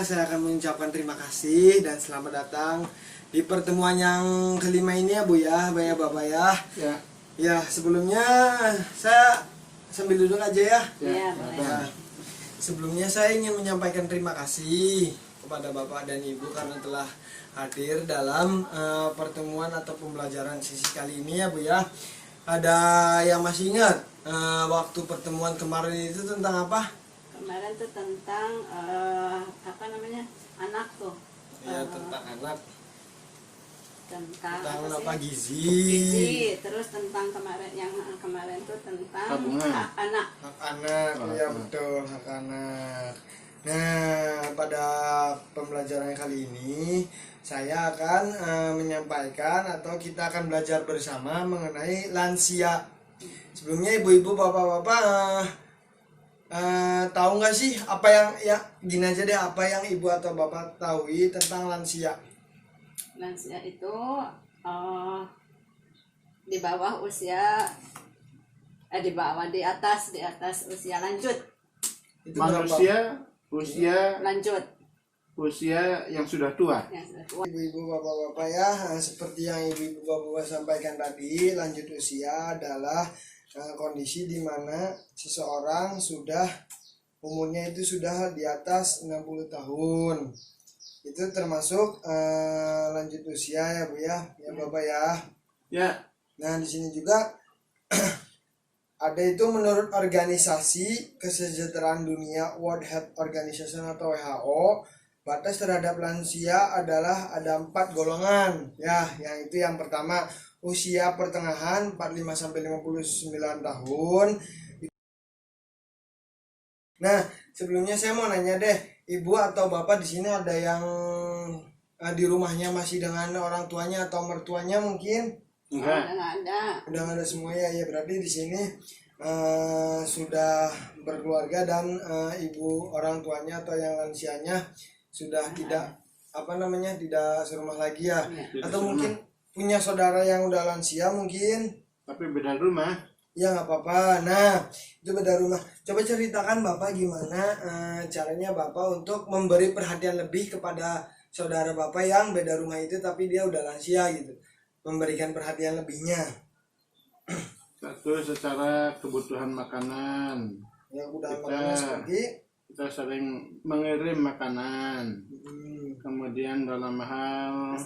saya akan mengucapkan terima kasih dan selamat datang di pertemuan yang kelima ini ya Bu ya, Bapak ya. Ya, sebelumnya saya sambil duduk aja ya. Ya, sebelumnya saya ingin menyampaikan terima kasih kepada Bapak dan Ibu karena telah hadir dalam pertemuan atau pembelajaran sesi kali ini ya Bu ya. Ada yang masih ingat waktu pertemuan kemarin itu tentang apa? Kemarin tuh tentang anak tuh. Ya, tentang anak. Tentang apa gizi. Terus tentang kemarin tuh tentang tabungan. hak anak. Hak anak, ya betul, hak anak. Nah, pada pembelajaran kali ini saya akan menyampaikan atau kita akan belajar bersama mengenai lansia. Sebelumnya ibu-ibu, bapak-bapak tahu nggak sih apa yang gini aja deh, apa yang ibu atau bapak tahu tentang lansia? Lansia itu di bawah usia di atas usia lanjut. Itu Manusia usia yang sudah tua. Ibu-ibu, bapak-bapak ya, seperti yang ibu-ibu, bapak-bapak sampaikan tadi, lanjut usia adalah kondisi di mana seseorang sudah umurnya itu sudah di atas 60 tahun. Itu termasuk lanjut usia ya Bu ya, Bapak ya. Ya. Nah, di sini juga ada itu menurut Organisasi Kesejahteraan Dunia World Health Organization atau WHO, batas terhadap lansia adalah ada 4 golongan ya, yang itu yang pertama usia pertengahan 45 sampai 59 tahun. Nah, sebelumnya saya mau nanya deh, ibu atau bapak di sini ada yang di rumahnya masih dengan orang tuanya atau mertuanya mungkin? Enggak. Udah nggak ada semuanya ya, berarti di sini sudah berkeluarga dan ibu orang tuanya atau yang lansianya sudah tidak tidak serumah lagi ya. Atau mungkin punya saudara yang udah lansia mungkin, tapi beda rumah. Ya nggak apa-apa. Nah, itu beda rumah. Coba ceritakan Bapak gimana caranya Bapak untuk memberi perhatian lebih kepada saudara Bapak yang beda rumah itu tapi dia udah lansia gitu. Memberikan perhatian lebihnya. Satu, secara kebutuhan makanan. Ya, kebutuhan makanan seperti kita sering mengirim makanan. Kemudian dalam hal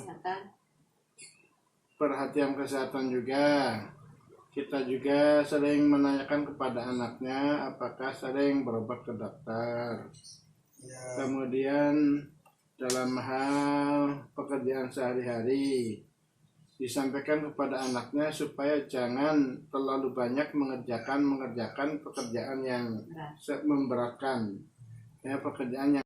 perhatian kesehatan juga, kita juga sering menanyakan kepada anaknya apakah sering berobat ke dokter. Ya. Kemudian dalam hal pekerjaan sehari-hari disampaikan kepada anaknya supaya jangan terlalu banyak mengerjakan pekerjaan yang memberatkan, ya, pekerjaan yang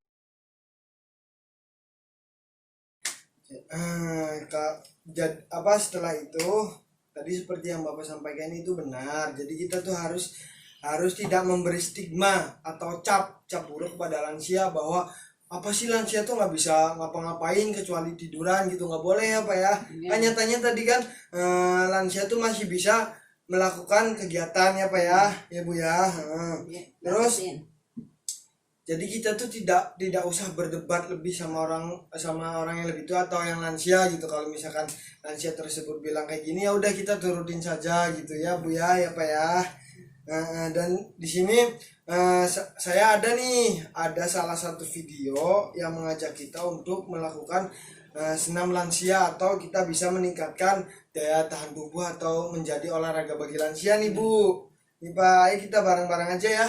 setelah itu tadi seperti yang Bapak sampaikan itu benar. Jadi kita tuh harus tidak memberi stigma atau cap buruk kepada lansia bahwa apa sih lansia tuh nggak bisa ngapa-ngapain kecuali tiduran gitu, nggak boleh ya Pak ya. Kan nyatanya tadi kan lansia tuh masih bisa melakukan kegiatan ya Pak ya Bu ya. Terus jadi kita tuh tidak usah berdebat lebih sama orang yang lebih tua atau yang lansia gitu. Kalau misalkan lansia tersebut bilang kayak gini, ya udah kita turutin saja gitu ya Bu ya Pak ya. Dan di sini saya ada salah satu video yang mengajak kita untuk melakukan senam lansia atau kita bisa meningkatkan daya tahan tubuh atau menjadi olahraga bagi lansia nih Bu. Nih Pak, ayo kita bareng-bareng aja ya.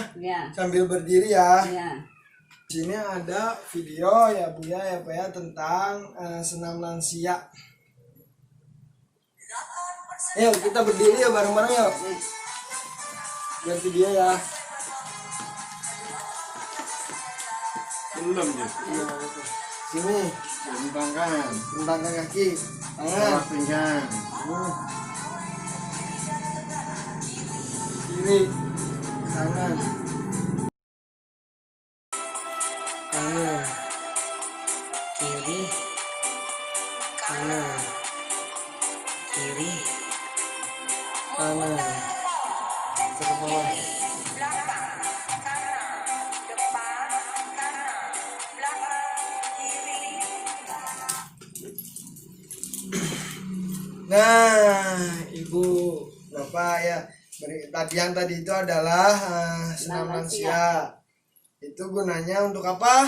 Sambil berdiri ya. Di sini ada video ya Bu ya Pak ya tentang senam lansia. Ayo kita berdiri ya bareng-bareng yuk. Lihat video ya. belum ya. Sini. Bentangkan kaki. Tangan. Pinggang. Kiri. Kanan. Kanan. Kiri. Kanan. Kiri. Kanan. Ke bawah. Nah, Ibu, Bapak ya, yang tadi itu adalah senam lansia. Itu gunanya untuk apa?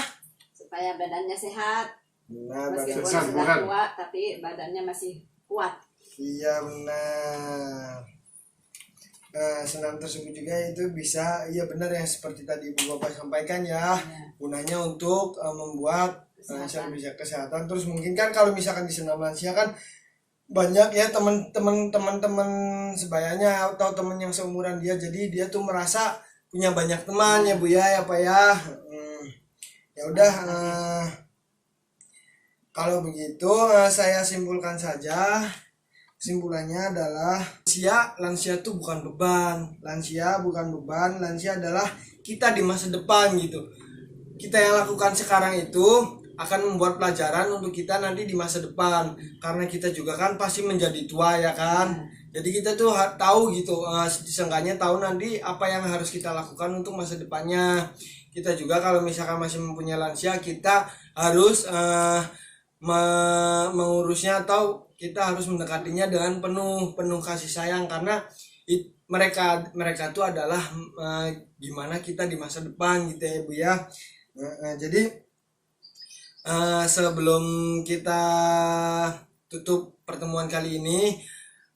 Supaya badannya sehat. Nah, Meskipun Sehat, sudah bukan? tua, tapi badannya masih kuat. iya benar. Nah, senam tersebut juga itu bisa, iya benar yang seperti tadi Ibu Bapak sampaikan ya. Ya. Gunanya untuk membuat Kesehatan. bisa kesehatan. Terus mungkin kan kalau misalkan di senam lansia kan banyak ya teman-teman sebayanya atau teman yang seumuran dia, jadi dia tuh merasa punya banyak teman ya Bu ya Pak ya. Ya udah kalau begitu saya simpulkan saja. Kesimpulannya adalah lansia itu bukan beban. Lansia bukan beban, lansia adalah kita di masa depan gitu. Kita yang lakukan sekarang itu akan membuat pelajaran untuk kita nanti di masa depan, karena kita juga kan pasti menjadi tua ya kan. Jadi kita tuh tahu gitu, seenggaknya tahu nanti apa yang harus kita lakukan untuk masa depannya. Kita juga kalau misalkan masih mempunyai lansia, kita harus mengurusnya, atau kita harus mendekatinya dengan penuh kasih sayang, karena mereka tuh adalah gimana kita di masa depan gitu ya Bu ya. Jadi sebelum kita tutup pertemuan kali ini,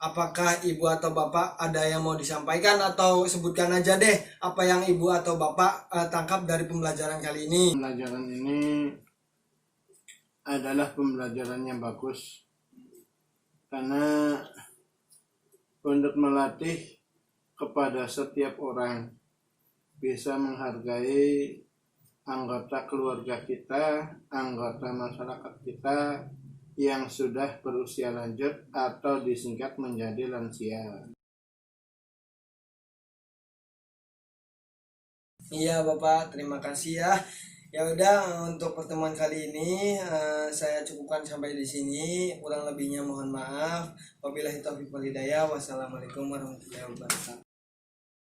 apakah Ibu atau Bapak ada yang mau disampaikan, atau sebutkan aja deh apa yang Ibu atau Bapak tangkap dari pembelajaran kali ini. Pembelajaran ini adalah pembelajaran yang bagus, karena untuk melatih kepada setiap orang bisa menghargai anggota keluarga kita, anggota masyarakat kita yang sudah berusia lanjut atau disingkat menjadi lansia. Iya Bapak, terima kasih ya. Ya udah, untuk pertemuan kali ini saya cukupkan sampai di sini. Kurang lebihnya mohon maaf. Wabillahi taufiq wal hidayah. Wassalamualaikum warahmatullahi wabarakatuh.